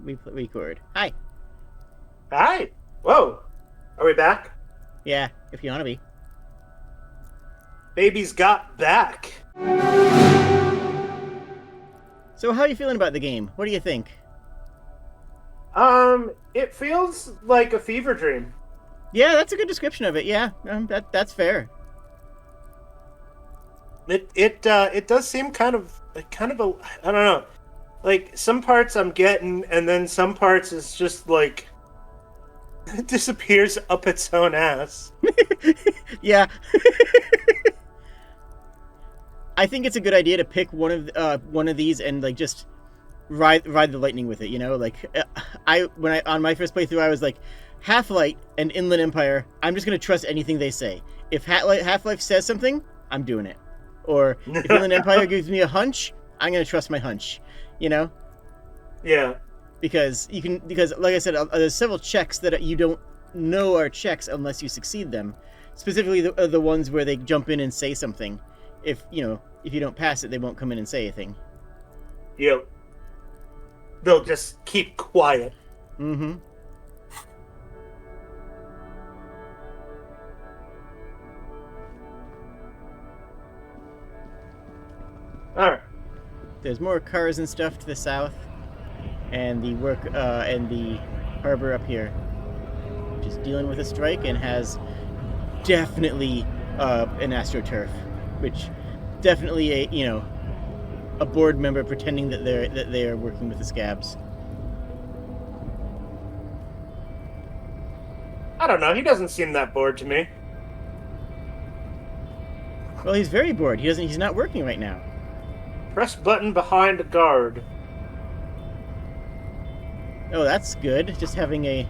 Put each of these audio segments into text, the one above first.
we record. Hi. Hi. Whoa. Are we back? Yeah, if you want to be. Baby's got back. So how are you feeling about the game? What do you think? It feels like a fever dream. Yeah, that's a good description of it. Yeah, that's fair. It does seem kind of a I don't know. Like some parts I'm getting, and then some parts it's just like it disappears up its own ass. Yeah. I think it's a good idea to pick one of these and like just ride the lightning with it. You know, like when I on my first playthrough I was like Half-Life and Inland Empire. I'm just gonna trust anything they say. If Half-Life says something, I'm doing it. Or if Inland Empire gives me a hunch, I'm gonna trust my hunch. You know. Yeah. Because like I said, there's several checks that you don't know are checks unless you succeed them. Specifically, the ones where they jump in and say something. If you don't pass it, they won't come in and say anything. Yep. They'll just keep quiet. Mm-hmm. All right. There's more cars and stuff to the south, and the harbor up here, just dealing with a strike and has definitely an astroturf, which definitely a board member pretending that they are working with the scabs. I don't know. He doesn't seem that bored to me. Well, he's very bored. He's not working right now. Press button behind a guard. Oh, that's good. Just having a...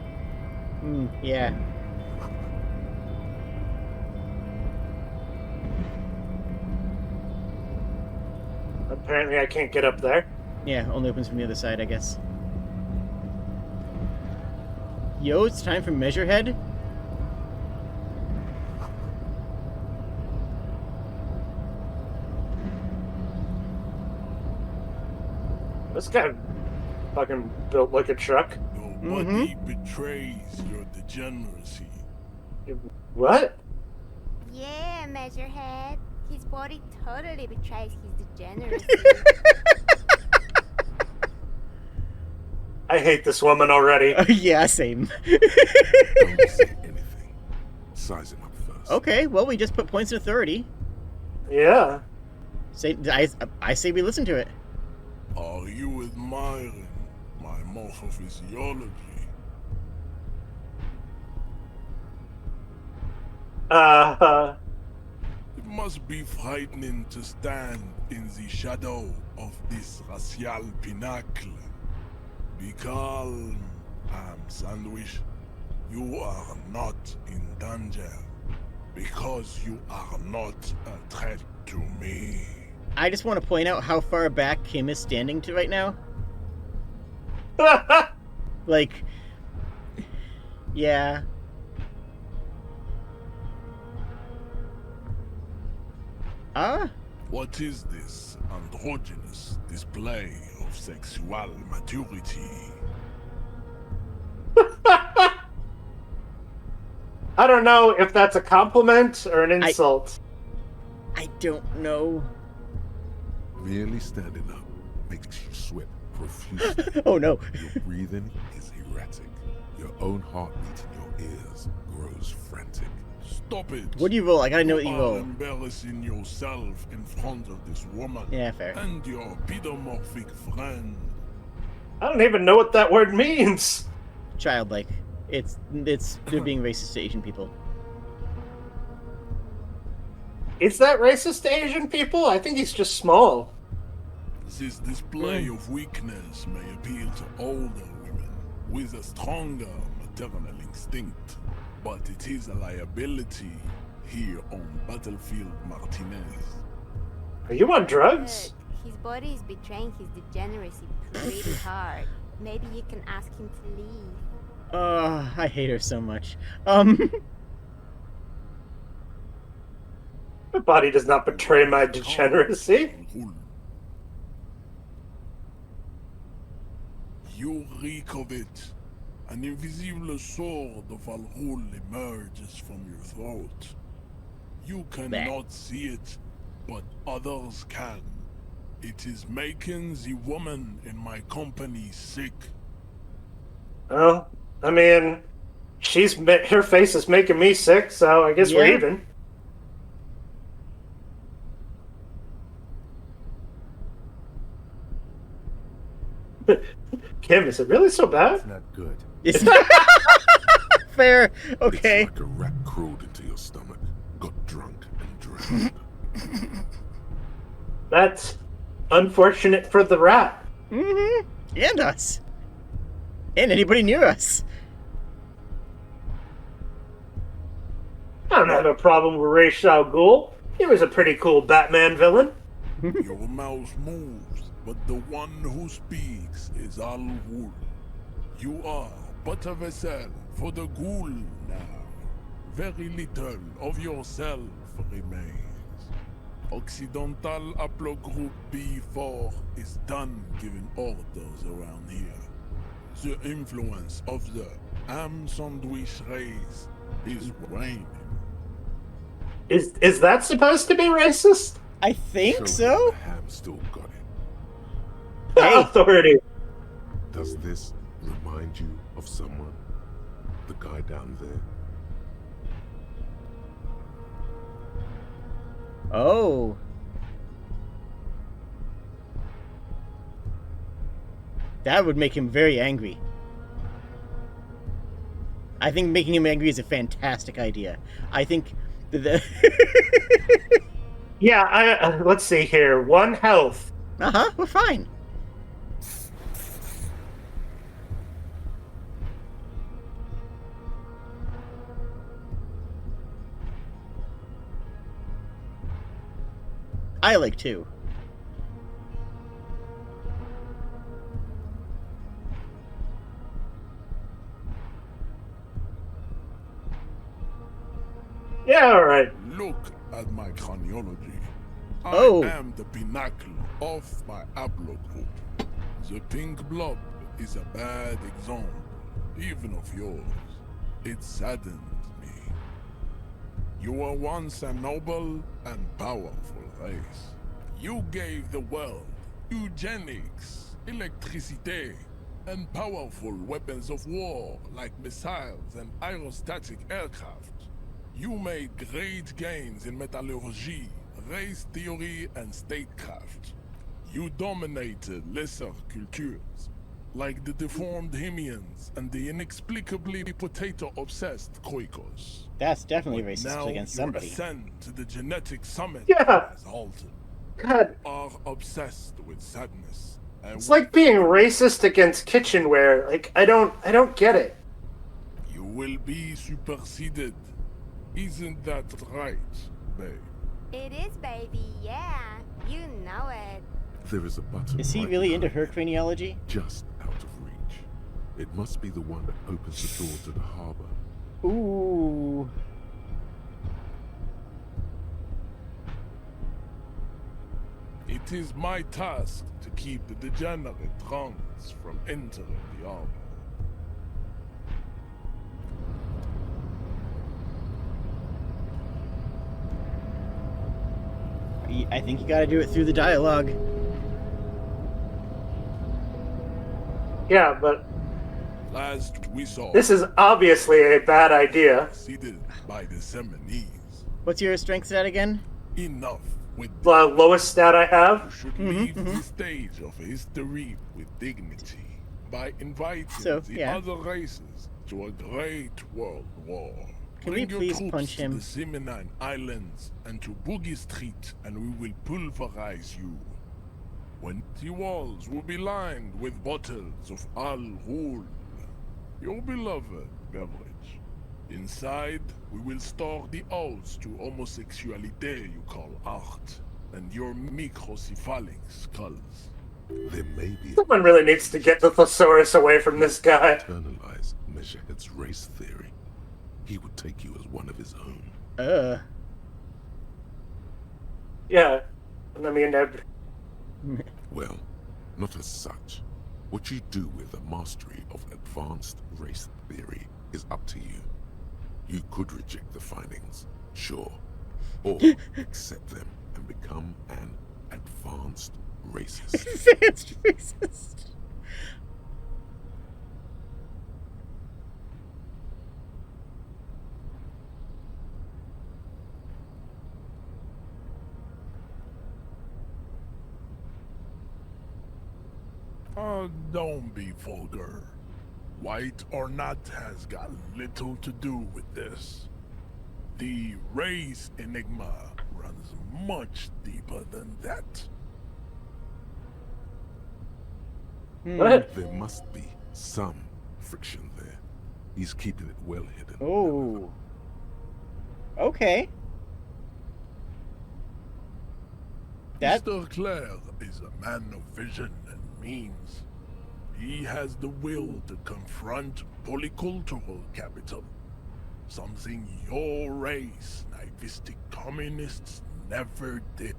yeah. Apparently I can't get up there. Yeah, only opens from the other side, I guess. Yo, it's time for Measurehead? This guy fucking built like a truck. Your body betrays your degeneracy. What? Yeah, Measurehead. His body totally betrays his degeneracy. I hate this woman already. Yeah, same. Don't say anything. Size him up first. Okay, well, we just put points in authority. Yeah. I say we listen to it. Are you admiring my morphophysiology? It must be frightening to stand in the shadow of this racial pinnacle. Be calm, Ham Sandwich. You are not in danger because you are not a threat to me. I just want to point out how far back Kim is standing to right now. Like, yeah. What is this androgynous display of sexual maturity? I don't know if that's a compliment or an insult. I don't know. Merely standing up makes you sweat profusely. Oh no. Your breathing is erratic. Your own heartbeat in your ears grows frantic. Stop it. What do you roll? I gotta know what you are roll. embarrassing yourself in front of this woman. Yeah, fair. And your pedomorphic friend. I don't even know what that word means. Childlike. They're being racist to Asian people. Is that racist to Asian people? I think he's just small. This display of weakness may appeal to older women with a stronger maternal instinct, but it is a liability here on Battlefield Martinez. Are you on drugs? Look, his body is betraying his degeneracy pretty hard. Maybe you can ask him to leave. I hate her so much. My body does not betray my degeneracy. You reek of it. An invisible sword of Al-Ghul emerges from your throat. You cannot see it, but others can. It is making the woman in my company sick. Well, I mean, her face is making me sick, so I guess we're Yeah. even. Kim, is it really so bad? It's not good. It's fair. Okay. It's like a rat crawled into your stomach, got drunk, and drowned. That's unfortunate for the rat. Mm-hmm. And us. And anybody near us. I don't have a problem with Revachol Ghul. He was a pretty cool Batman villain. Your mouth moves, but the one who speaks is Al-Ghul. You are but a vessel for the Ghul now. Very little of yourself remains. Occidental Haplogroup B4 is done giving orders around here. The influence of the ham sandwich race is waning. Is that supposed to be racist? I think Show so. him the ham still got it. Hey. Authority. Does this remind you of someone? The guy down there? Oh. That would make him very angry. I think making him angry is a fantastic idea. I think the Yeah, let's see here. 1 health. uh-huh, we're fine. I like 2. Yeah, alright. Look at my craniology. Oh. I am the pinnacle of my haplogroup. The pink blob is a bad example, even of yours. It saddens me. You were once a noble and powerful race. You gave the world eugenics, electricity, and powerful weapons of war like missiles and aerostatic aircraft. You made great gains in metallurgy, race theory, and statecraft. You dominated lesser cultures, like the deformed Hemians and the inexplicably potato-obsessed Khoikos. That's definitely But racist now against your somebody. ascent to the genetic summit Yeah. has halted. God, You are obsessed with sadness. And it's like being racist against kitchenware. Like, I don't get it. you will be superseded. Isn't that right, babe? It is, baby, yeah. You know it. There is a button. Is he right really into behind her you, craniology? just out of reach. It must be the one that opens the door to the harbor. Ooh. It is my task to keep the degenerate drunks from entering the harbor. I think you gotta do it through the dialogue. Yeah, but Last we saw, this is obviously a bad idea. seated by the Seminese. What's your strength stat again? Enough with The lowest stat I You have. should leave the stage of history with dignity by inviting So, the yeah. other races to a great world war. Can we Bring your please troops punch to him? the Seminine Islands and to Boogie Street, and we will pulverize you. When the walls will be lined with bottles of Al-Ghul, your beloved beverage. Inside, we will store the odes to homosexuality you call art, and your microcephalic skulls. There may be Someone really needs to get the thesaurus away from this guy. internalize Meshach's race theory. He would take you as one of his own. Yeah. I mean, Well, not as such. What you do with a mastery of advanced race theory is up to you. You could reject the findings, sure, or accept them and become an advanced racist. Advanced racist. Don't be vulgar. White or not has got little to do with this. The race enigma runs much deeper than that. What? There must be some friction there. He's keeping it well hidden. Oh. Okay. That. Mr. Clare is a man of vision and means. He has the will to confront polycultural capital, something your race, naivistic communists, never did.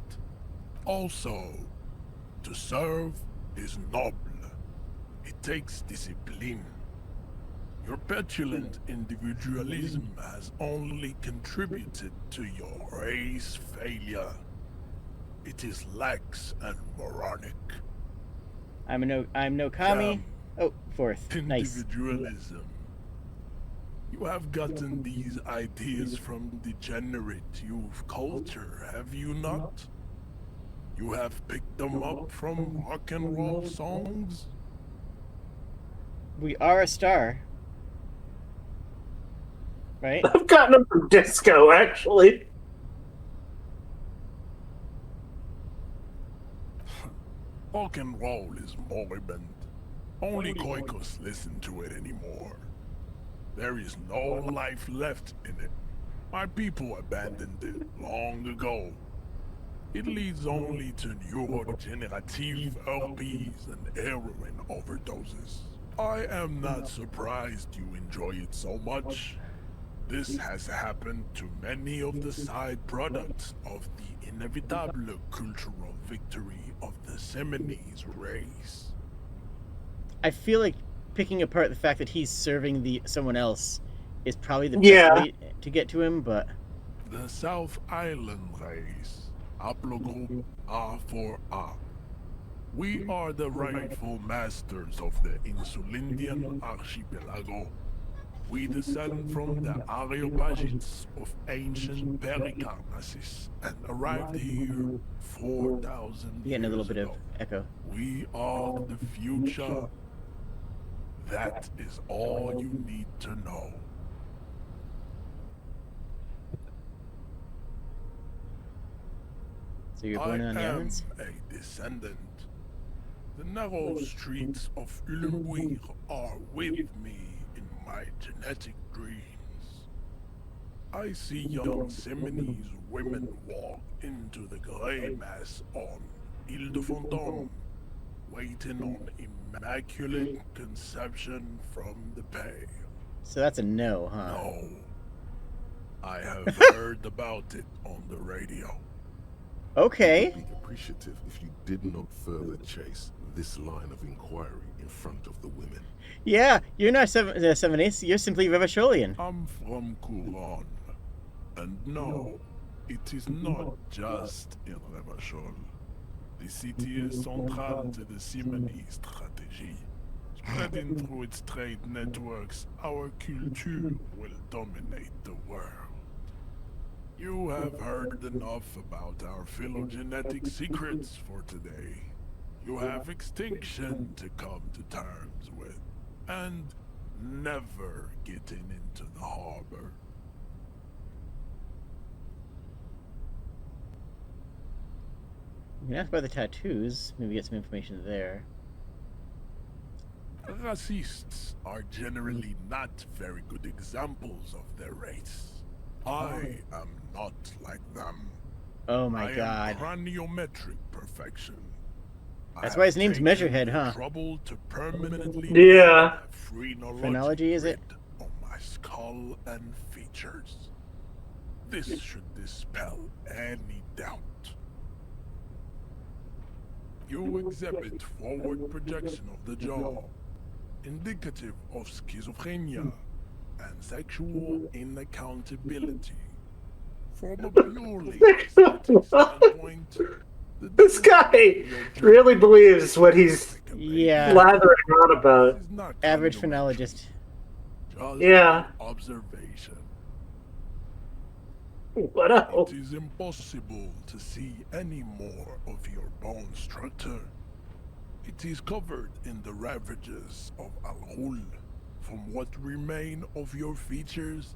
Also, to serve is noble. It takes discipline. Your petulant individualism has only contributed to your race failure. It is lax and moronic. I'm no commie. Oh, fourth. Nice. Individualism. You have gotten these ideas from degenerate youth culture, have you not? You have picked them up from rock and roll songs? We are a star. Right? I've gotten them from disco, actually. Rock and roll is moribund. Only Koikos listen to it anymore. There is no life left in it. My people abandoned it long ago. It leads only to neurodegenerative herpes and heroin overdoses. I am not surprised you enjoy it so much. This has happened to many of the side products of the inevitable cultural victory of the Seminoles race. I feel like picking apart the fact that he's serving someone else is probably the Yeah. best way to get to him, but The South Island race, haplogroup A4A. We are the rightful masters of the Insulindian archipelago. We descend from the Areopagites of ancient Pericarnassus and arrived here 4,000 you're getting a little years bit of ago. echo. We are the future. That is all you need to know. So you're I born on the am islands? a descendant. The narrow streets of Ulembuir are with me in my genetic dreams. I see young Seminoles women walk into the grey mass on Ile de Fantôme, waiting on immaculate conception from the pale. So that's a no, huh? No. I have heard about it on the radio. Okay. Be appreciative if you did not further chase this line of inquiry in front of the women. Yeah, you're not seven eighths. You're simply Revacholian. I'm from Couronne. And no, it is not just in Revachol. The city is central to the Simony strategy. Spreading through its trade networks, our culture will dominate the world. You have heard enough about our phylogenetic secrets for today. You have extinction to come to terms with, and never getting into the harbor. You can ask about the tattoos. Maybe get some information there. Racists are generally not very good examples of their race. I am not like them. Oh my I god. am craniometric perfection. I That's have why his name's taken Measurehead, the huh? Trouble to permanently Yeah. put a phrenologic Phrenology, is it? grid on my skull and features. This should dispel any doubt. You exhibit forward projection of the jaw, indicative of schizophrenia and sexual inaccountability. From a purely aesthetic standpoint, This guy really believes what he's Yeah. blathering on about. is not Average condemnation, phrenologist. just Yeah. observation. What else? It is impossible to see any more of your bone structure. It is covered in the ravages of Al-Hul. From what remain of your features,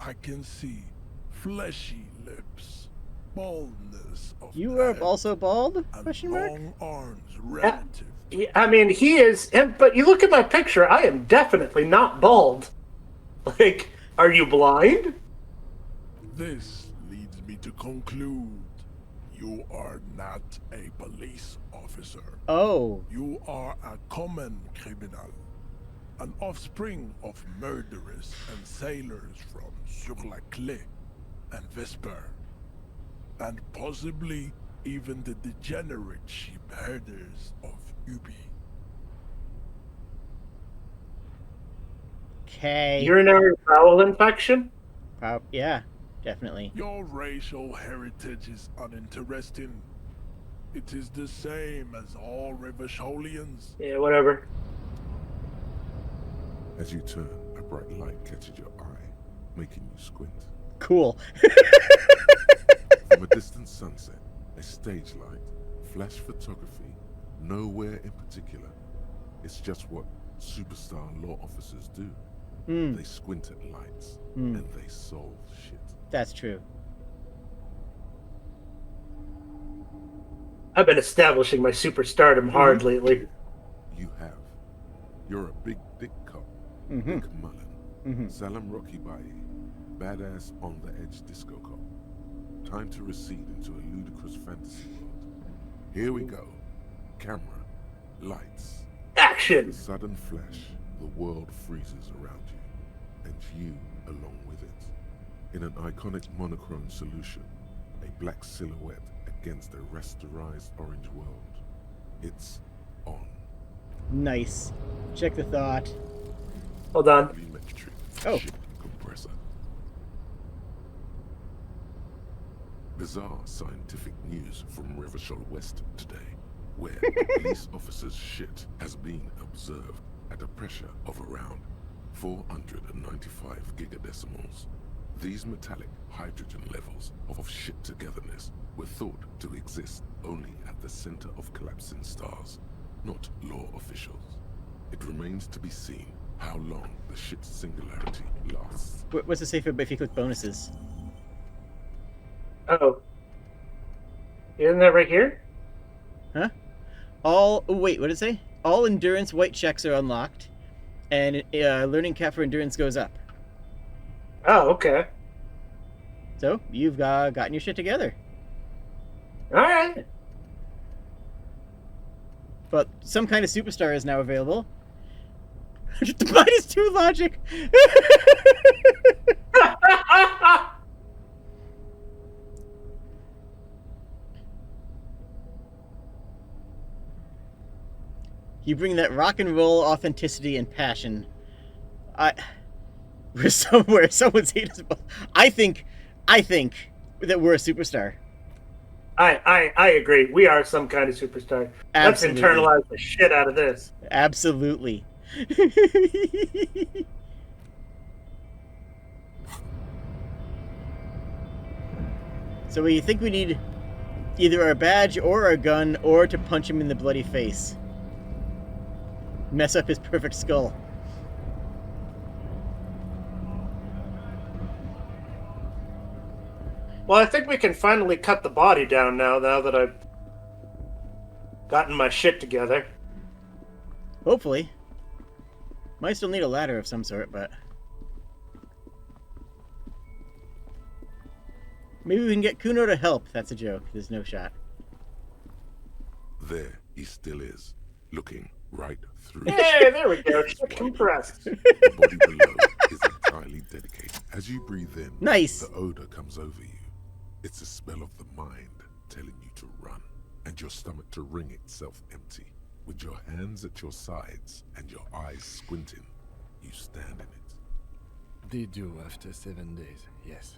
I can see fleshy lips, baldness of You are head, also bald? and Question mark. long arms relative. I mean, he is, but you look at my picture, I am definitely not bald. Like, are you blind? This leads me to conclude you are not a police officer. Oh. You are a common criminal, an offspring of murderers and sailors from Sur la Clé and Vesper, and possibly even the degenerate sheep herders of Ubi. Okay. Urinary bowel infection? Yeah, definitely. Your racial heritage is uninteresting. It is the same as all Revacholians. Yeah, whatever. As you turn, a bright light catches your eye, making you squint. Cool. From a distant sunset, a stage light, flash photography, nowhere in particular. It's just what superstar law officers do. They squint at lights, and they solve shit. That's true. I've been establishing my superstardom hard lately. You have. You're a big dick cop, Mm-hmm. Dick Mullen, Salam Rocky Baye, badass on the edge disco cop. Time to recede into a ludicrous fantasy world. Here we go. Camera, lights. Action! With sudden flash, the world freezes around you, and you along with it. In an iconic monochrome solution, a black silhouette against a rasterized orange world. It's on. Nice. Check the thought. Hold on. Volumetric Oh. ship compressor. Bizarre scientific news from Revachol West today, where a police officer's shit has been observed at a pressure of around 495 gigadecimals. These metallic hydrogen levels of shit togetherness were thought to exist only at the center of collapsing stars, not law officials. It remains to be seen how long the shit singularity lasts. What's the safe if you click bonuses? Oh. Isn't that right here? Huh? Oh, wait, what did it say? All endurance white checks are unlocked, and learning cap for endurance goes up. Oh, okay. So, you've gotten your shit together. Alright. But some kind of superstar is now available. -2 logic! You bring that rock and roll authenticity and passion. We're somewhere. Someone's hate us both. I think that we're a superstar. I agree. We are some kind of superstar. Absolutely. Let's internalize the shit out of this. Absolutely. So we think we need either our badge or our gun or to punch him in the bloody face. Mess up his perfect skull. Well, I think we can finally cut the body down now that I've gotten my shit together. Hopefully. Might still need a ladder of some sort, but... Maybe we can get Kuno to help. That's a joke. There's no shot. There he still is, looking right through. Hey, there we go. Shit compressed. The body below is entirely dedicated. As you breathe in, Nice. the odor comes over you. It's a smell of the mind telling you to run. and your stomach to wring itself empty. With your hands at your sides and your eyes squinting, you stand in it. They do after 7 days, yes.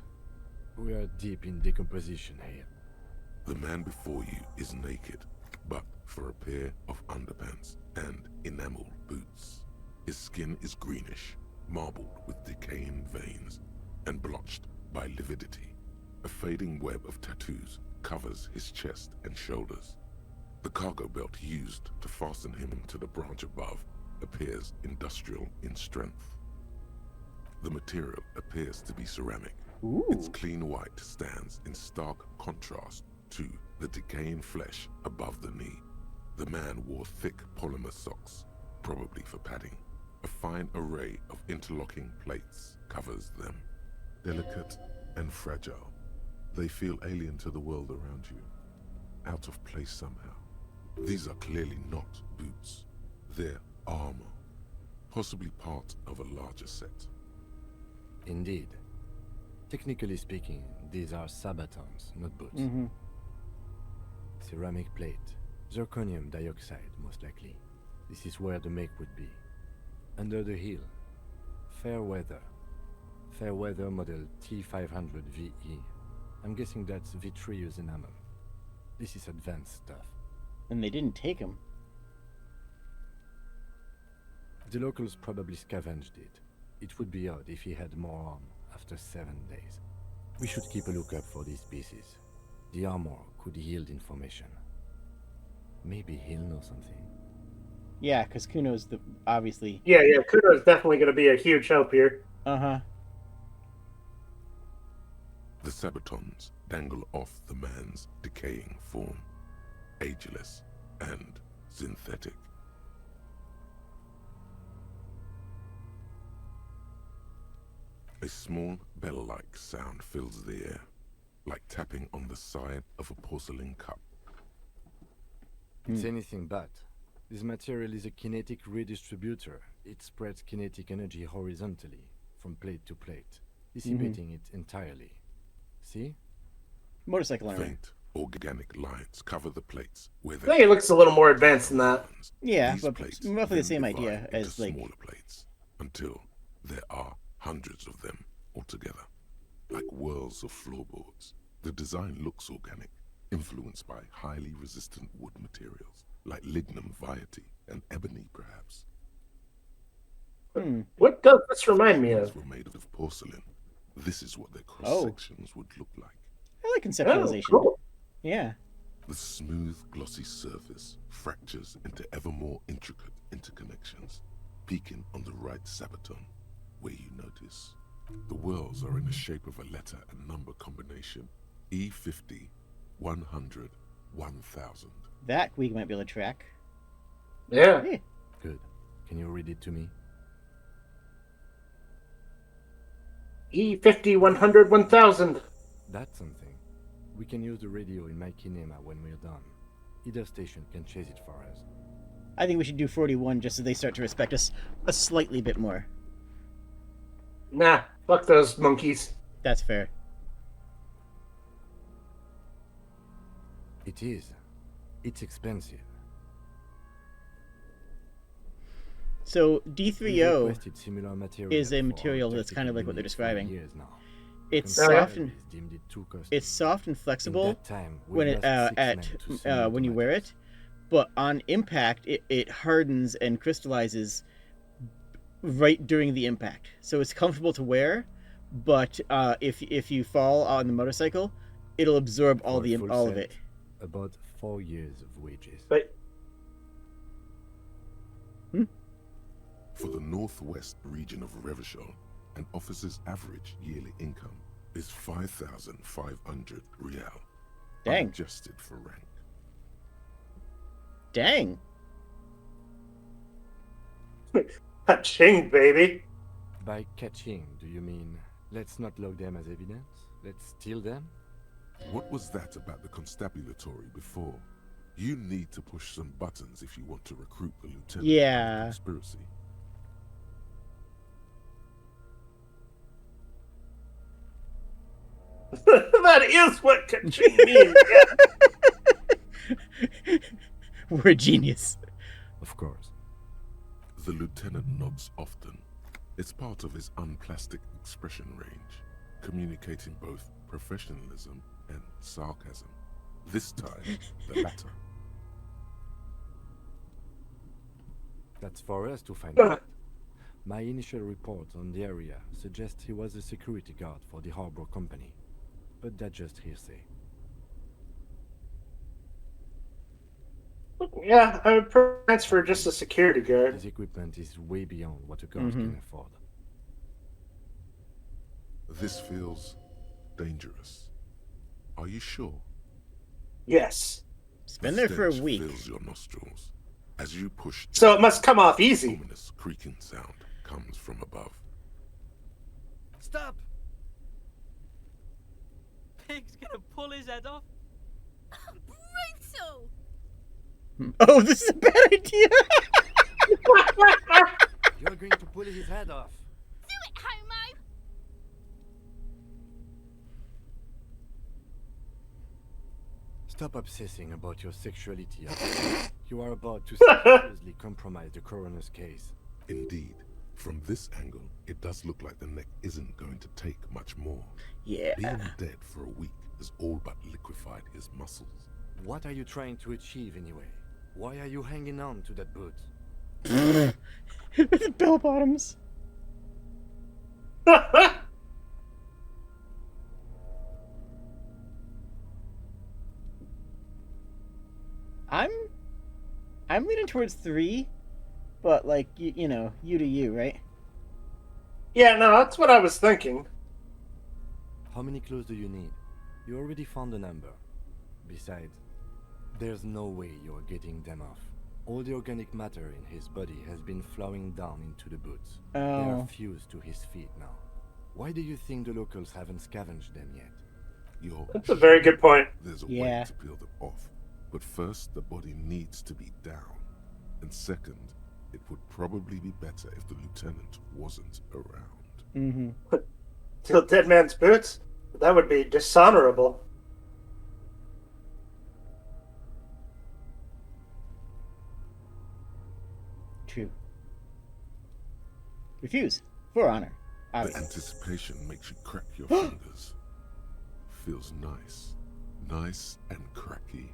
We are deep in decomposition here. The man before you is naked, but for a pair of underpants and enamel boots. His skin is greenish, marbled with decaying veins, and blotched by lividity. A fading web of tattoos covers his chest and shoulders. The cargo belt used to fasten him to the branch above appears industrial in strength. The material appears to be ceramic. Ooh. Its clean white stands in stark contrast to the decaying flesh above the knee. The man wore thick polymer socks, probably for padding. A fine array of interlocking plates covers them. Delicate and fragile, they feel alien to the world around you, out of place somehow. These are clearly not boots. They're armor, possibly part of a larger set. Indeed. Technically speaking, these are sabatons, not boots. Mm-hmm. Ceramic plate. Zirconium dioxide, most likely. This is where the make would be. Under the heel. Fair weather. Fair weather model T500 VE. I'm guessing that's vitreous enamel. This is advanced stuff. And they didn't take him. The locals probably scavenged it. It would be odd if he had more on after 7 days. We should keep a lookout for these pieces. The armor could yield information. Maybe he'll know something. Yeah, because Kuno's obviously. Yeah, Kuno's definitely going to be a huge help here. Uh-huh. The sabatons dangle off the man's decaying form, ageless and synthetic. A small bell-like sound fills the air, like tapping on the side of a porcelain cup. It's anything but. This material is a kinetic redistributor. It spreads kinetic energy horizontally, from plate to plate, dissipating it entirely. See? Motorcycle armor. Faint organic lines cover the plates where I think it looks a little more advanced than that. Yeah, These but plates roughly the then same divide idea into as like. smaller plates until there are hundreds of them altogether, like whirls of floorboards. The design looks organic, influenced by highly resistant wood materials, like lignum vitae and ebony, perhaps. What does this remind me of? These were made of porcelain. This is what their cross-sections would look like. I like conceptualization. Oh, cool. Yeah. The smooth, glossy surface fractures into ever more intricate interconnections, peaking on the right sabaton, where you notice the whirls are in the shape of a letter and number combination: E50, 100, 1000. That we might be able to track. Yeah. Yeah. Good. Can you read it to me? E50, 100, 1000. That's something. We can use the radio in my kinema when we're done. Either station can chase it for us. I think we should do 41 just so they start to respect us a slightly bit more. Nah, fuck those monkeys. That's fair. It is. It's expensive. So We've D3O requested similar material is a for material that's kind of like what they're technical units for describing. years now. It's Oh, yeah? soft and Conservatives deemed it too costly. it's soft and In flexible that time, we when it lost 6 men to similar when you wear it, but on impact it hardens and crystallizes right during the impact. So it's comfortable to wear, but if you fall on the motorcycle, it'll absorb all For a full all of set, it. About 4 years of wages. But For the northwest region of Revachol, an officer's average yearly income is 5,500 real, Dang. adjusted for rank. Dang. Ching, baby. By catching, do you mean let's not log them as evidence? Let's steal them? What was that about the constabulatory before? You need to push some buttons if you want to recruit the lieutenant. Yeah. Of the conspiracy. That is what Kaching means. Yeah. We're a genius. Of course. The lieutenant nods often. It's part of his unplastic expression range, communicating both professionalism and sarcasm. This time, the latter. That's for us to find out. My initial report on the area suggests he was a security guard for the harbor company, but that's just hearsay. Yeah, I would transfer just a security guard. His equipment is way beyond what a guard can afford. This feels dangerous. Are you sure? Yes. It's been there for a stench week. fills your nostrils. As you push, So it must come off easy. ominous creaking sound comes from above. Stop! Pig's gonna pull his head off. Brutal! Oh, this is a bad idea. You're going to pull his head off. Do it, Homo! Stop obsessing about your sexuality. You are about to seriously compromise the coroner's case. Indeed, from this angle, it does look like the neck isn't going to take much more. Yeah. Being dead for a week has all but liquefied his muscles. What are you trying to achieve anyway? Why are you hanging on to that boot? Bell bottoms. I'm leaning towards 3, but like you know, you to you, right? Yeah, no, that's what I was thinking. How many clues do you need? You already found a number. Besides, there's no way you're getting them off. All the organic matter in his body has been flowing down into the boots. They are Oh. fused to his feet now. Why do you think the locals haven't scavenged them yet? That's a very good point. There's a Yeah. way to peel them off. But first, the body needs to be down. And second, it would probably be better if the lieutenant wasn't around. Mm-hmm. Steal dead man's boots? That would be dishonorable. True. Refuse. For honor. The Obviously. anticipation makes you crack your fingers. Feels nice. Nice and cracky.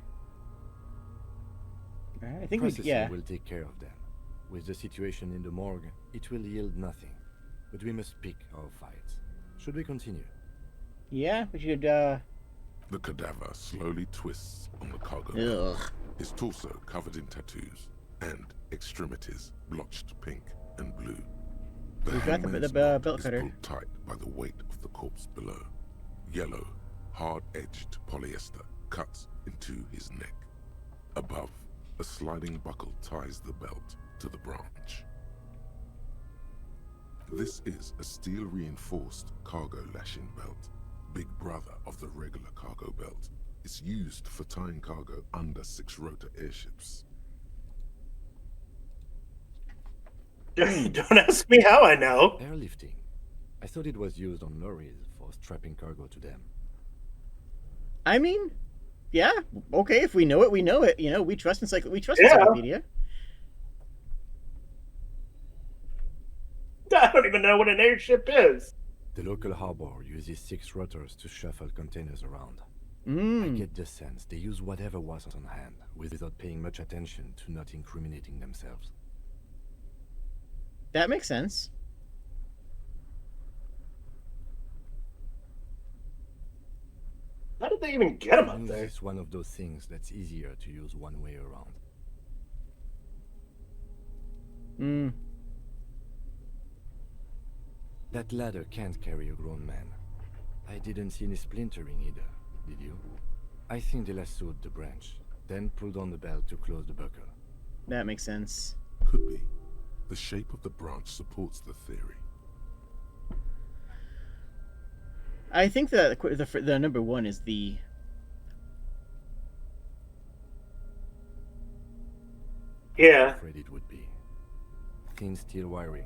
Alright, I think we Processing yeah. will take care of them. With the situation in the morgue, it will yield nothing. But we must pick our fights. Should we continue? Yeah, we should The cadaver slowly twists on the cargo belt, ugh. his torso covered in tattoos, and extremities blotched pink and blue. The We've got the hangman's belt knot is cutter. pulled tight by the weight of the corpse below. Yellow, hard-edged polyester cuts into his neck. Above, a sliding buckle ties the belt to the branch. This is a steel-reinforced cargo lashing belt, big brother of the regular cargo belt. It's used for tying cargo under 6-rotor airships. Don't ask me how I know. Airlifting. I thought it was used on lorries for strapping cargo to them. I mean, yeah, okay, if we know it, we know it. You know, we trust Yeah. Encyclopedia. I don't even know what an airship is. The local harbor uses 6 rotors to shuffle containers around. I Mm. get the sense they use whatever was on hand, without paying much attention to not incriminating themselves. That makes sense. How did they even get him up News there? is one of those things that's easier to use one way around. Mm. That ladder can't carry a grown man. I didn't see any splintering either, did you? I think they lassoed the branch, then pulled on the belt to close the buckle. That makes sense. Could be. The shape of the branch supports the theory. I think that the number 1 is the Yeah. Afraid it would be. Thin steel wiring,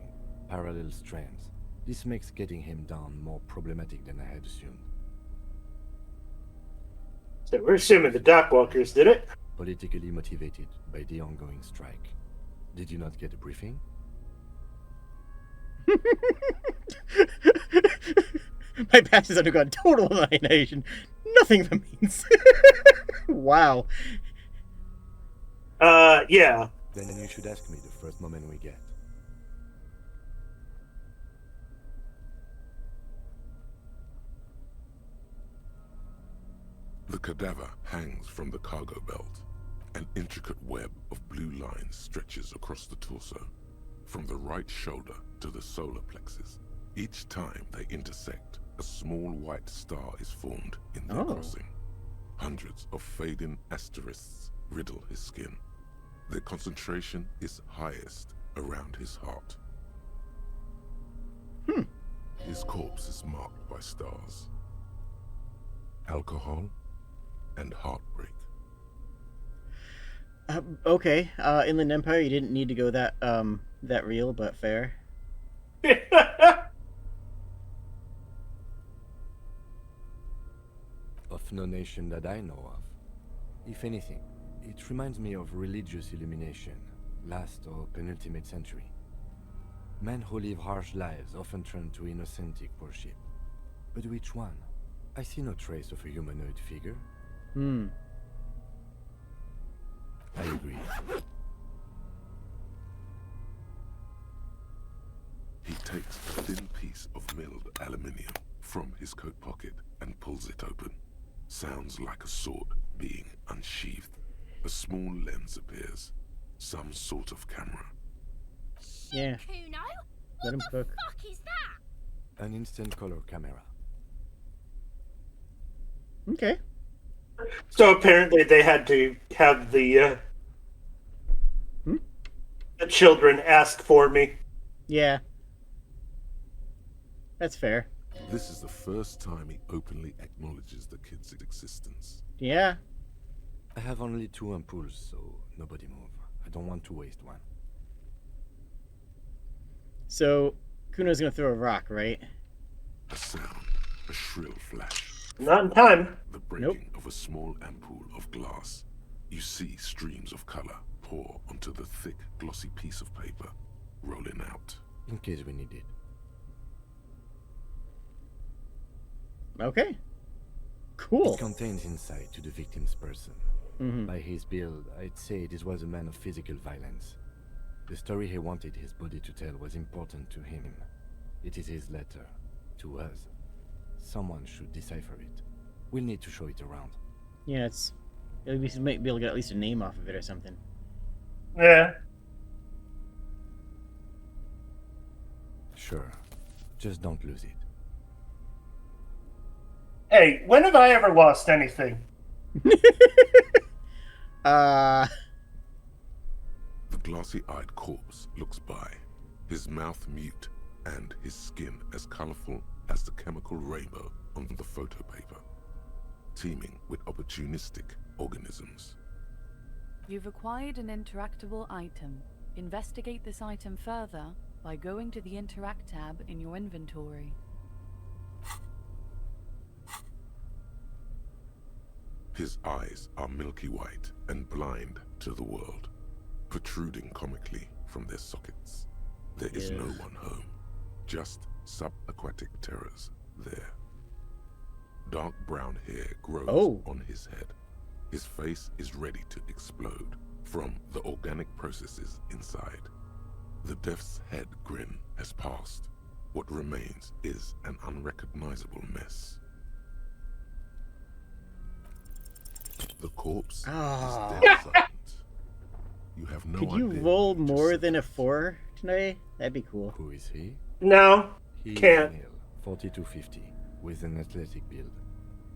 parallel strands. This makes getting him down more problematic than I had assumed. So we're assuming the Dockwalkers did it. politically motivated by the ongoing strike. Did you not get a briefing? My patch has undergone total annihilation. Nothing remains. Wow. Yeah. Then you should ask me the first moment we get. The cadaver hangs from the cargo belt. An intricate web of blue lines stretches across the torso, from the right shoulder to the solar plexus. Each time they intersect, a small white star is formed in their crossing. Hundreds of fading asterisks riddle his skin. Their concentration is highest around his heart. His corpse is marked by stars. Alcohol and heartbreak. Okay. Inland Empire, you didn't need to go that real, but fair. Of no nation that I know of. If anything, it reminds me of religious illumination, last or penultimate century. Men who live harsh lives often turn to innocentic worship. But which one? I see no trace of a humanoid figure. I agree. He takes a thin piece of milled aluminium from his coat pocket and pulls it open. Sounds like a sword being unsheathed. A small lens appears. Some sort of camera. Yeah. Kuno? Let him cook. What the fuck is that? An instant color camera. Okay. So apparently they had to have the children ask for me. Yeah. That's fair. This is the first time he openly acknowledges the kid's existence. Yeah. I have only 2 ampoules, so nobody move. I don't want to waste one. So, Kuno's gonna throw a rock, right? A sound, a shrill flash. Not in time. The breaking of a small ampoule of glass. You see streams of color pour onto the thick, glossy piece of paper, rolling out. In case we need it. Okay. Cool. It contains insight to the victim's person. By his build, I'd say this was a man of physical violence. The story he wanted his body to tell was important to him. It is his letter. To us. Someone should decipher it. We'll need to show it around. Yeah, we might be able to get at least a name off of it or something. Yeah. Sure. Just don't lose it. Hey, when have I ever lost anything? The glassy-eyed corpse looks by, his mouth mute and his skin as colorful as the chemical rainbow on the photo paper, teeming with opportunistic organisms. You've acquired an interactable item. Investigate this item further by going to the Interact tab in your inventory. His eyes are milky white and blind to the world, protruding comically from their sockets. There is no one home, just subaquatic terrors there. Dark brown hair grows on his head. His face is ready to explode from the organic processes inside. The death's head grin has passed. What remains is an unrecognizable mess. The corpse is dead silent. You have no Could idea. you roll more than a 4 tonight? That'd be cool. Who is he? No. He Can't. is male, 4250, with an athletic build.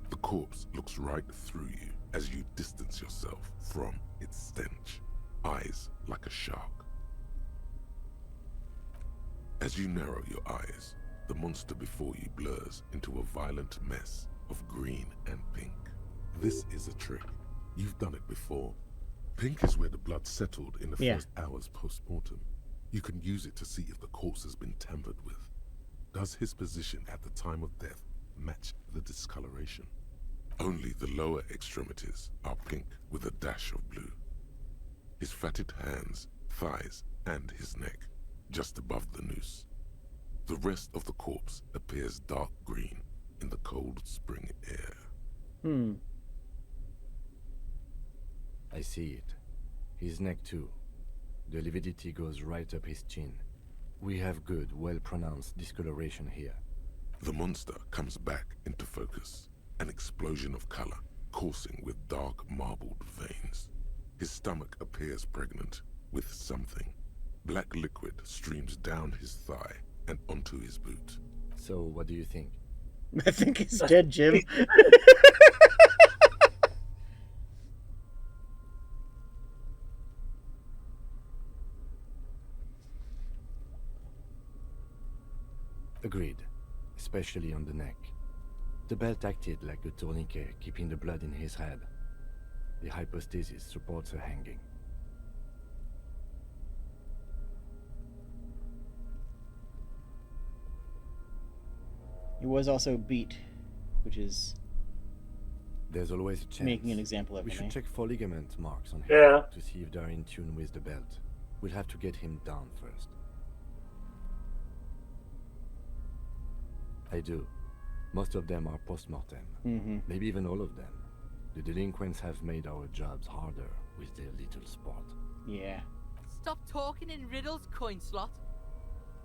The corpse looks right through you as you distance yourself from its stench, eyes like a shark. As you narrow your eyes, the monster before you blurs into a violent mess of green and pink. This is a trick. You've done it before. Pink is where the blood settled in the first hours post-mortem. You can use it to see if the corpse has been tampered with. Does his position at the time of death match the discoloration? Only the lower extremities are pink with a dash of blue. His fatted hands, thighs, and his neck, just above the noose. The rest of the corpse appears dark green in the cold spring air. I see it. His neck too. The lividity goes right up his chin. We have good, well-pronounced discoloration here. The monster comes back into focus, an explosion of color, coursing with dark marbled veins. His stomach appears pregnant with something. Black liquid streams down his thigh and onto his boot. So, what do you think? I think he's dead, Jim. Agreed, especially on the neck. The belt acted like a tourniquet, keeping the blood in his head. The hypostasis supports a hanging. He was also beat, which is There's always a chance. making an example of We him. should eh? check for ligament marks on him Yeah. to see if they're in tune with the belt. We'll have to get him down first. I do. Most of them are post-mortem. Maybe even all of them. The delinquents have made our jobs harder with their little sport. Yeah. Stop talking in riddles, coin slot.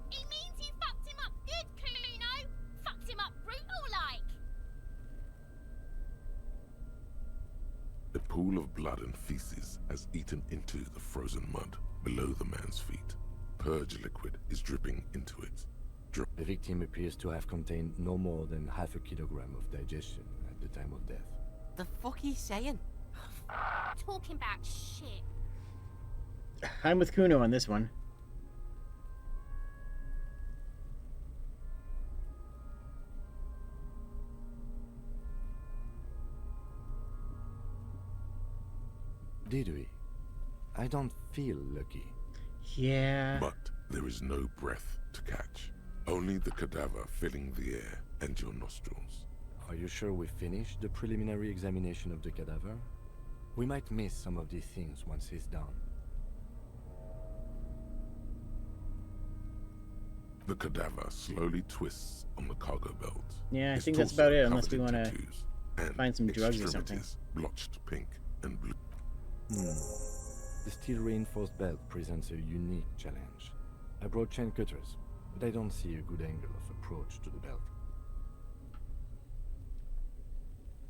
He means you fucked him up good, Coolino. Fucked him up brutal-like. A pool of blood and feces has eaten into the frozen mud below the man's feet. Purge liquid is dripping into it. The victim appears to have contained no more than half a kilogram of digestion at the time of death. The fuck he's saying? Talking about shit. I'm with Kuno on this one. Did we? I don't feel lucky. Yeah. But there is no breath to catch. Only the cadaver filling the air and your nostrils. Are you sure we finished the preliminary examination of the cadaver? We might miss some of these things once he's done. The cadaver slowly twists on the cargo belt. Yeah, I His think that's torso about it, unless covered we in wanna tattoos and find some drugs or something. extremities blotched pink and blue. The steel reinforced belt presents a unique challenge. I brought chain cutters, but I don't see a good angle of approach to the belt.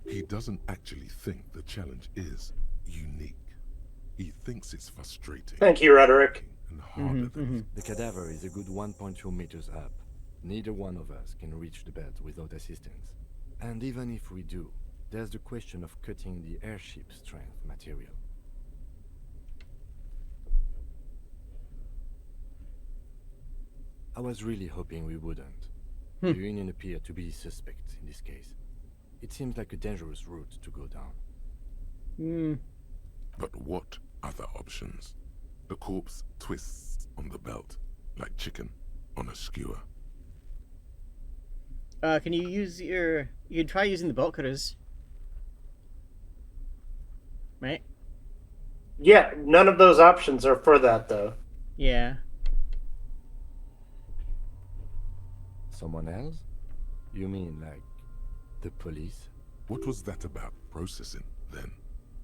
He doesn't actually think the challenge is unique. He thinks it's frustrating. Thank you, Roderick. And harder than The cadaver is a good 1.2 meters up. Neither one of us can reach the belt without assistance. And even if we do, there's the question of cutting the airship strength material. I was really hoping we wouldn't. The Union appeared to be suspect in this case. It seems like a dangerous route to go down. But what other options? The corpse twists on the belt like chicken on a skewer. Can you use your... You could try using the bolt cutters. Right? Yeah, none of those options are for that, though. Yeah. Someone else? You mean like the police? What was that about processing then?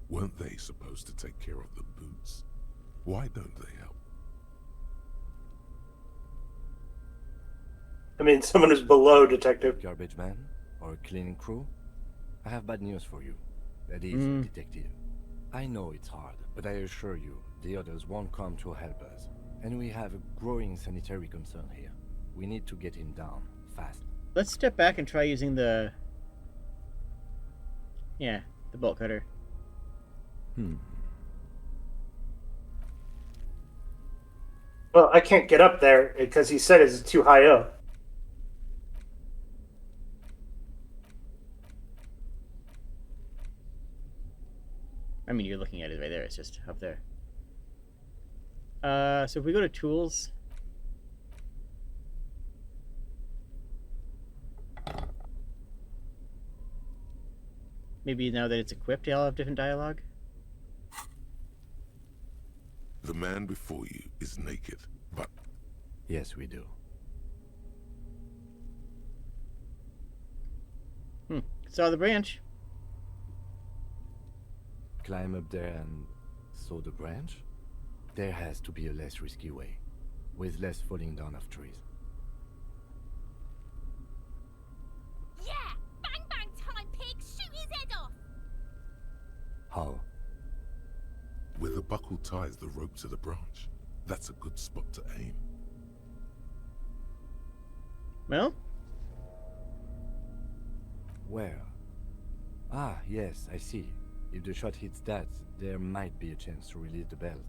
Weren't they supposed to take care of the boots? Why don't they help? I mean, someone who's below detective. Garbage man? Or a cleaning crew? I have bad news for you. That is, detective. I know it's hard, but I assure you, the others won't come to help us. And we have a growing sanitary concern here. We need to get him down, fast. Let's step back and try using the... Yeah, the bolt cutter. Well, I can't get up there because he said it's too high up. I mean, you're looking at it right there. It's just up there. So if we go to tools... Maybe now that it's equipped, they'll have different dialogue. The man before you is naked, but Yes, we do. Saw the branch. Climb up there and saw the branch? There has to be a less risky way, with less falling down of trees. Yeah! Bang bang time, pig! Shoot his head off! How? where the buckle ties the rope to the branch, that's a good spot to aim. Well? Where? Ah, yes, I see. If the shot hits that, there might be a chance to release the belt.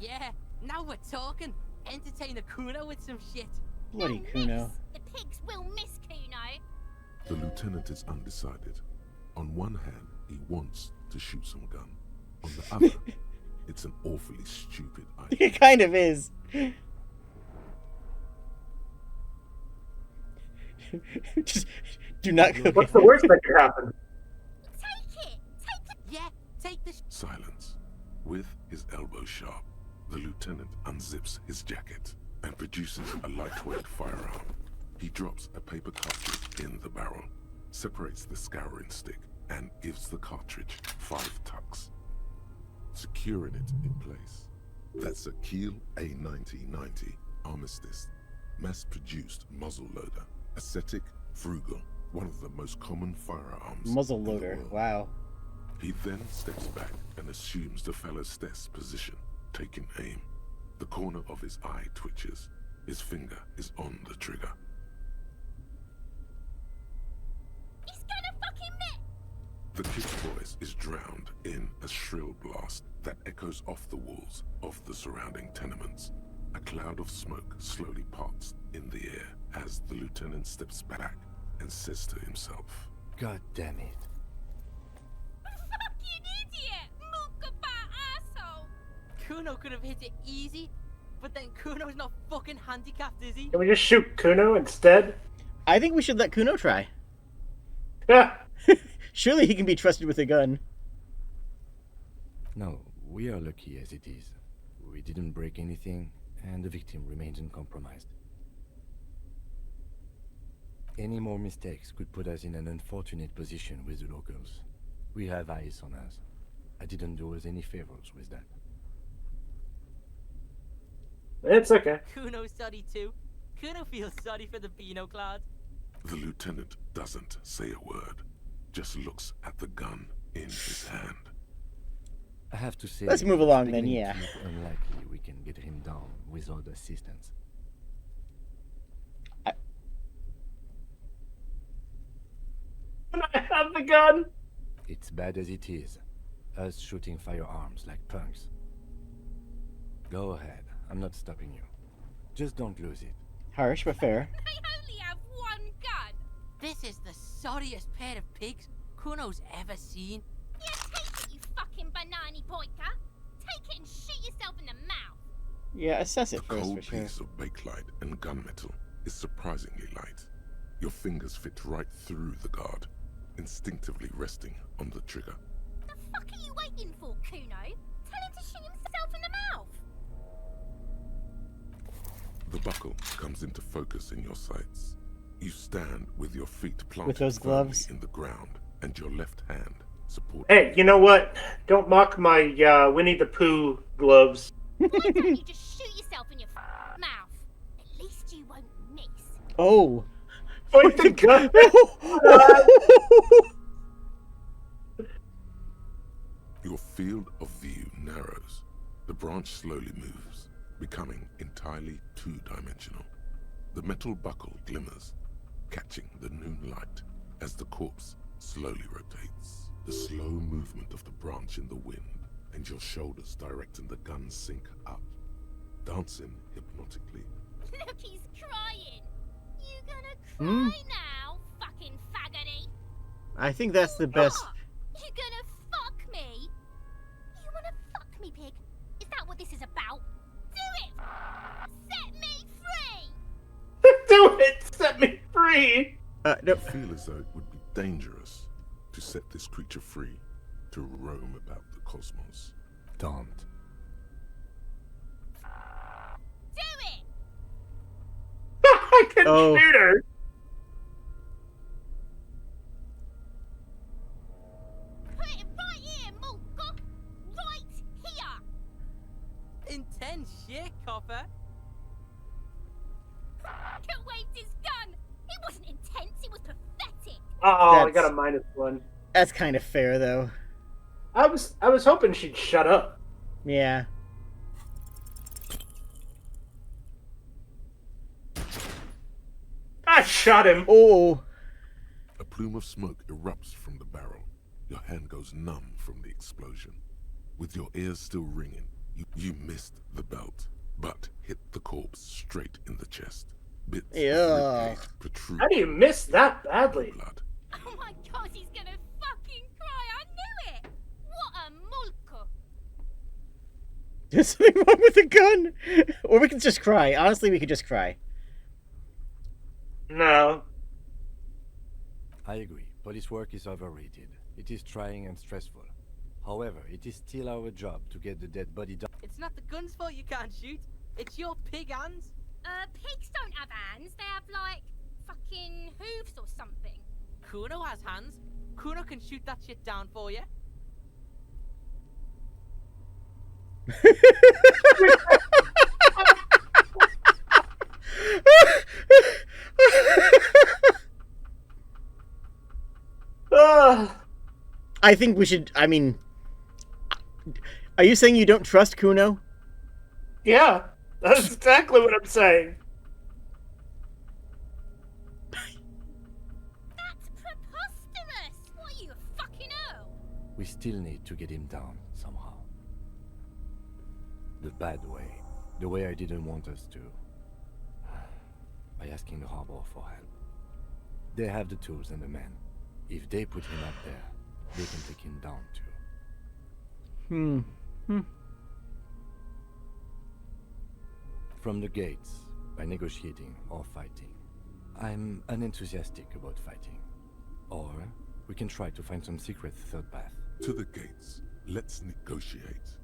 Yeah, now we're talking. Entertain a Kuno with some shit. Bloody They'll Kuno. miss. The pigs will miss Kuno. The lieutenant is undecided. On one hand, he wants to shoot some gun. On the other, it's an awfully stupid idea. It kind of is. Just do not go. What's the worst that could happen? Take it. Take it. Yeah, take this. Silence. With his elbow sharp, the lieutenant unzips his jacket and produces a lightweight firearm. He drops a paper cartridge in the barrel, separates the scouring stick, and gives the cartridge 5 tucks, securing it in place. That's a Kiel A9090 Armistice, mass-produced muzzle loader, ascetic, frugal, one of the most common firearms. Muzzle in the loader. world. Wow. He then steps back and assumes the fellow's desk position, taking aim. The corner of his eye twitches. His finger is on the trigger. He's gonna fucking miss. The kid's voice is drowned in a shrill blast that echoes off the walls of the surrounding tenements. A cloud of smoke slowly parts in the air as the lieutenant steps back and says to himself, God damn it. Fucking idiot. Mookaba asshole. Kuno could have hit it easy, but then Kuno's not fucking handicapped, is he? Can we just shoot Kuno instead? I think we should let Kuno try. Yeah. Surely he can be trusted with a gun. No, we are lucky as it is. We didn't break anything, and the victim remains uncompromised. Any more mistakes could put us in an unfortunate position with the locals. We have eyes on us. I didn't do us any favors with that. It's okay. Kuno's sorry too. Kuno feels sorry for the Beano Cloud. The lieutenant doesn't say a word, just looks at the gun in his hand. I have to say, Let's move it's along then, beginning yeah. to look unlikely we can get him down without assistance. Can I have the gun? It's bad as it is. Us shooting firearms like punks. Go ahead. I'm not stopping you. Just don't lose it. Harsh, but fair. I only have one gun. This is the sorriest pair of pigs Kuno's ever seen. Yeah, take it, you fucking banana pointer. Take it and shoot yourself in the mouth. Yeah, assess The it first cold for sure. piece of bakelite and gunmetal is surprisingly light. Your fingers fit right through the guard, instinctively resting on the trigger. The fuck are you waiting for, Kuno? Tell him to shoot himself in the mouth. The buckle comes into focus in your sights. You stand with your feet planted those firmly gloves. in the ground and your left hand supporting. Hey, you know what? Don't mock my Winnie the Pooh gloves. Why don't you just shoot yourself in your mouth? At least you won't miss. Oh. Point the gun. Your field of view narrows. The branch slowly moves, becoming entirely two-dimensional. The metal buckle glimmers, catching the noon light as the corpse slowly rotates. The slow movement of the branch in the wind and your shoulders directing the gun sink up, dancing hypnotically. Look, he's crying. You gonna cry now, fucking faggoty? I think that's the best. What? You gonna fuck me? You wanna fuck me, pig? Is that what this is about? Do it! Set me free! Do it! Set me free! No. You feel as though it would be dangerous to to set this creature free, to roam about the cosmos. Don't. Do it! I can Oh. shoot her. Put it right here, Mulka! Right here! Intense shit, Copper. Could waved his gun! It wasn't intense, it was pathetic! Oh, I got That's- a -1. That's kind of fair, though. I was hoping she'd shut up. Yeah. I shot him. Oh. A plume of smoke erupts from the barrel. Your hand goes numb from the explosion. With your ears still ringing, you missed the belt, but hit the corpse straight in the chest. Bits of Yeah. ribcage protrude How do you miss that badly? from blood. Oh my god, he's gonna fucking cry! I knew it! What a Mulka! There's something wrong with the gun. Or we could just cry. Honestly, we could just cry. No. I agree. Police work is overrated. It is trying and stressful. However, it is still our job to get the dead body down. It's not the gun's fault you can't shoot. It's your pig hands. Pigs don't have hands, they have like fucking hooves or something. Kuno has hands. Kuno can shoot that shit down for you. I think we should. I mean, are you saying you don't trust Kuno? Yeah, that's exactly what I'm saying. That's preposterous! What are you, a fucking Earl? We still need to get him down somehow. The bad way. The way I didn't want us to. By asking the Harbor for help. They have the tools and the men. If they put him up there, they can take him down too. From the gates, by negotiating or fighting. I'm unenthusiastic about fighting. Or we can try to find some secret third path. To the gates. Let's negotiate.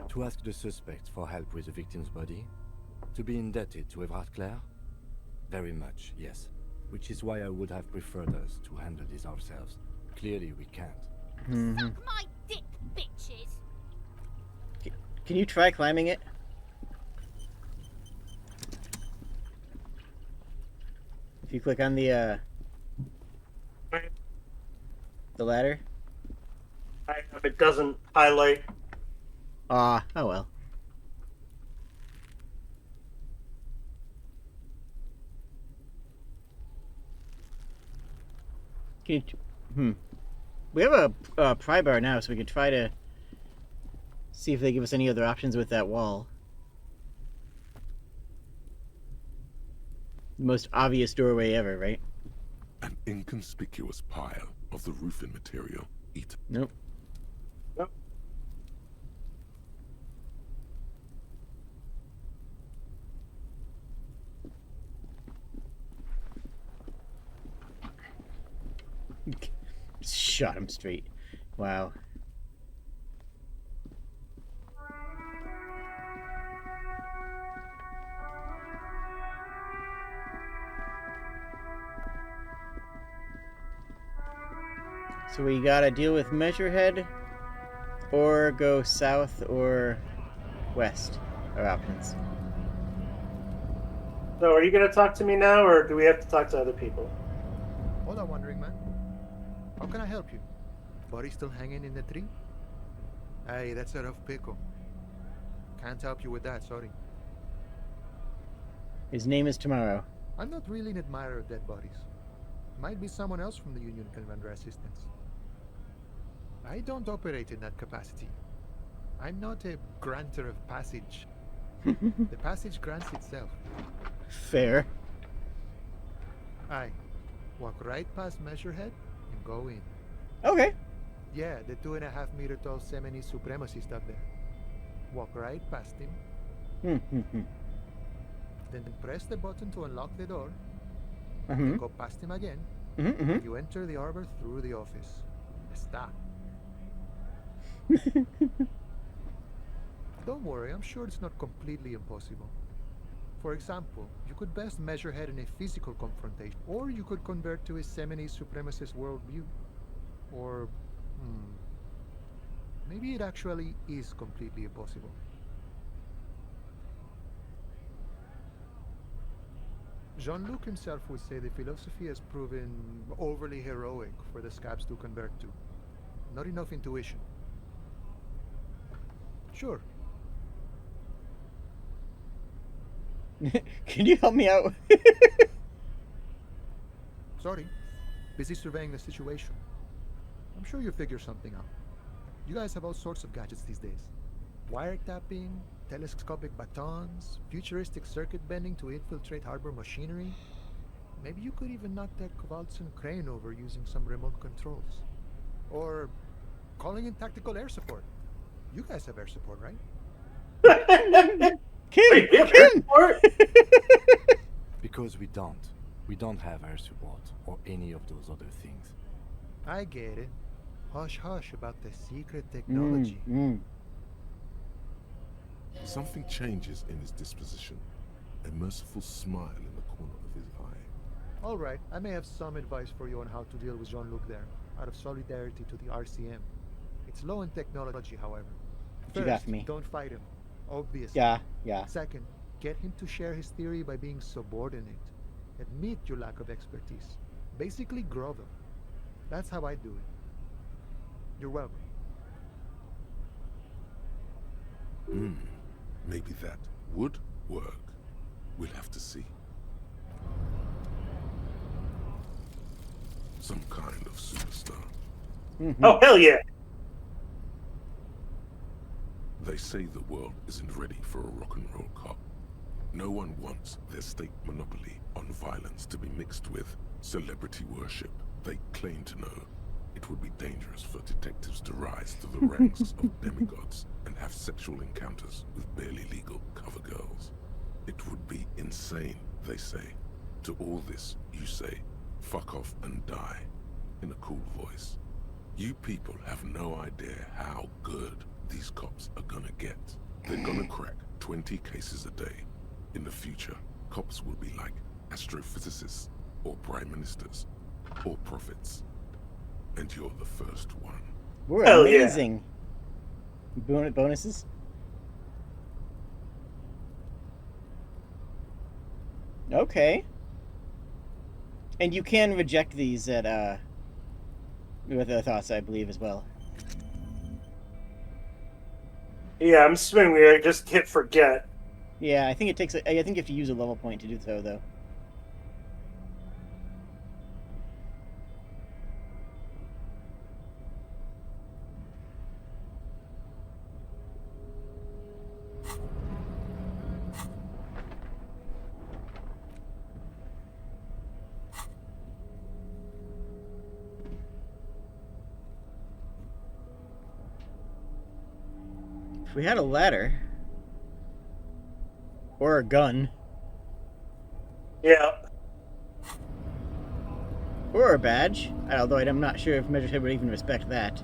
To ask the suspect for help with the victim's body? To be indebted to Revachol? Very much, yes. Which is why I would have preferred us to handle this ourselves. Clearly we can't. Suck my dick, bitches! Can you try climbing it? If you click on the ladder. It doesn't highlight. Ah, oh well. Can you, we have a pry bar now, so we could try to see if they give us any other options with that wall. The most obvious doorway ever, right? An inconspicuous pile of the roofing material. Eat. Nope. Shot him straight. Wow. So we gotta deal with Measurehead, or go south or west. Our options. So, are you gonna talk to me now, or do we have to talk to other people? Hold on, wandering man. How can I help you? Body still hanging in the tree? Hey, that's a rough pickle. Can't help you with that, sorry. His name is Tomorrow. I'm not really an admirer of dead bodies. Might be someone else from the Union can render assistance. I don't operate in that capacity. I'm not a granter of passage. The passage grants itself. Fair. Aye. Walk right past Measurehead and go in. Okay. Yeah, the 2.5 meter tall Semini supremacist up there. Walk right past him, then press the button to unlock the door, Mhm. Go past him again. Mhm. You enter the arbor through the office. Está. Don't worry, I'm sure it's not completely impossible. For example, you could best measure head in a physical confrontation, or you could convert to a Semini supremacist worldview. Or, maybe it actually is completely impossible. Jean-Luc himself would say the philosophy has proven overly heroic for the scabs to convert to. Not enough intuition. Sure, Can you help me out? sorry. Busy surveying the situation. I'm sure you'll figure something out. You guys have all sorts of gadgets these days. Wiretapping, telescopic batons, futuristic circuit bending to infiltrate harbor machinery. Maybe you could even knock that Kowalson crane over using some remote controls. Or calling in tactical air support. You guys have air support, right? Kim! Wait, we have Kim! airport? Because we don't. We don't have air support or any of those other things. I get it. Hush hush about the secret technology. Something changes in his disposition. A merciful smile in the corner of his eye. All right, I may have some advice for you on how to deal with Jean-Luc there, out of solidarity to the RCM. It's low in technology, however. You got me. Don't fight him. Obviously. Yeah. Second, get him to share his theory by being subordinate. Admit your lack of expertise. Basically grovel. That's how I do it. You're welcome. Maybe that would work. We'll have to see. Some kind of superstar. Oh, hell yeah. They say the world isn't ready for a rock and roll cop. No one wants their state monopoly on violence to be mixed with celebrity worship. They claim to know it would be dangerous for detectives to rise to the ranks of demigods and have sexual encounters with barely legal cover girls. It would be insane, they say. To all this, you say, fuck off and die, in a cool voice. You people have no idea how good these cops are gonna get. They're gonna crack 20 cases a day. In the future, cops will be like astrophysicists, or prime ministers, or prophets. And you're the first one. We're Hell yeah. amazing. Bonuses? Okay. And you can reject these at with the thoughts, I believe, as well. Yeah, I'm spinning weird. I just hit forget. Yeah, I think it takes. I think you have to use a level point to do so, though. If we had a ladder or a gun Yeah. or a badge, although I'm not sure if Measured Head would even respect that.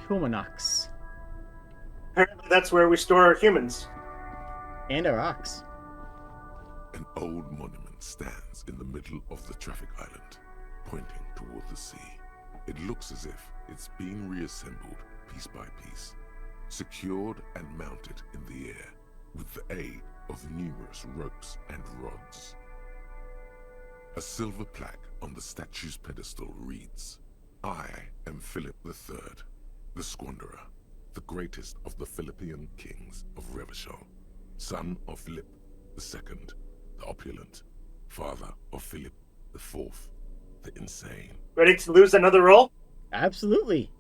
Humanox. Apparently that's where we store our humans. And our ox. An old monument stands in the middle of the traffic island, pointing toward the sea. It looks as if it's been reassembled piece by piece, secured and mounted in the air with the aid of numerous ropes and rods. A silver plaque on the statue's pedestal reads, "I am Philip III, the Squanderer, the greatest of the Philippian kings of Revachol, son of Philip II, the opulent, father of Philip IV, the insane. Ready to lose another roll? Absolutely.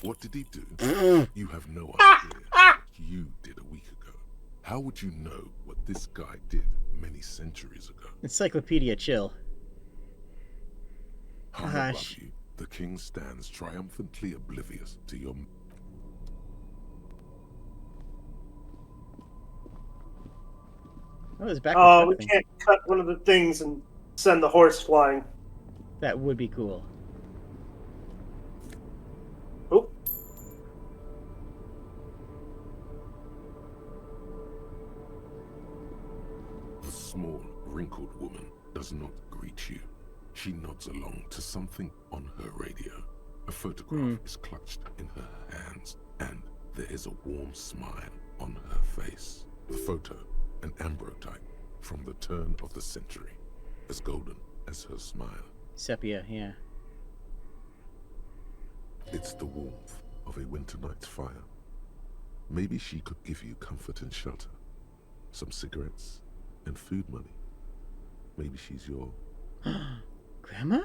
What did he do? You have no idea what you did a week ago. How would you know what this guy did many centuries ago? Encyclopedia chill. High Gosh. above you, the king stands triumphantly oblivious to your... Oh, there's back. Oh, we can't cut one of the things and send the horse flying. That would be cool. Oh. The small, wrinkled woman does not greet you. She nods along to something on her radio. A photograph is clutched in her hands, and there is a warm smile on her face. The photo, an ambrotype from the turn of the century, as golden as her smile. Sepia, yeah. It's the warmth of a winter night's fire. Maybe she could give you comfort and shelter, some cigarettes and food money. Maybe she's your... Grandma?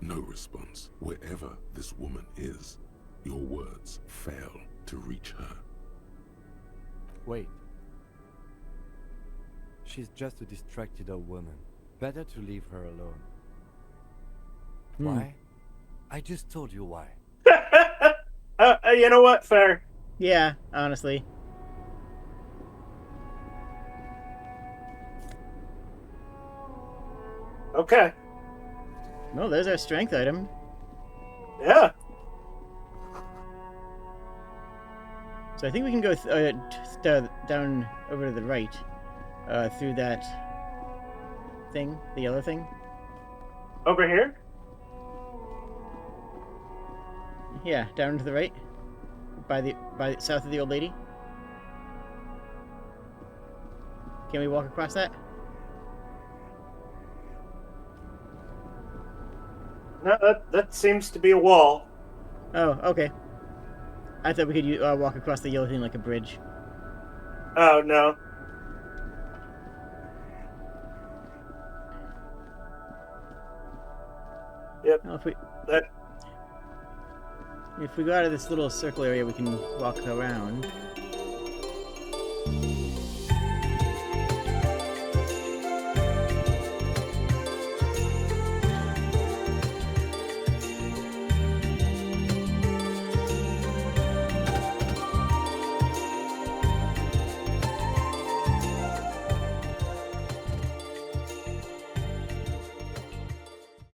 No response. Wherever this woman is, your words fail to reach her. Wait. She's just a distracted old woman. Better to leave her alone. Why? I just told you why. You know what? Fair. Yeah, honestly. Okay. Well, there's our strength item. Yeah. So I think we can go down over to the right, through that thing, the yellow thing. Over here? Yeah, down to the right, by the south of the old lady. Can we walk across that? No, that seems to be a wall. Oh, okay. I thought we could walk across the yellow thing like a bridge. Oh, no. Yep. Well, That. if we go out of this little circle area, we can walk around.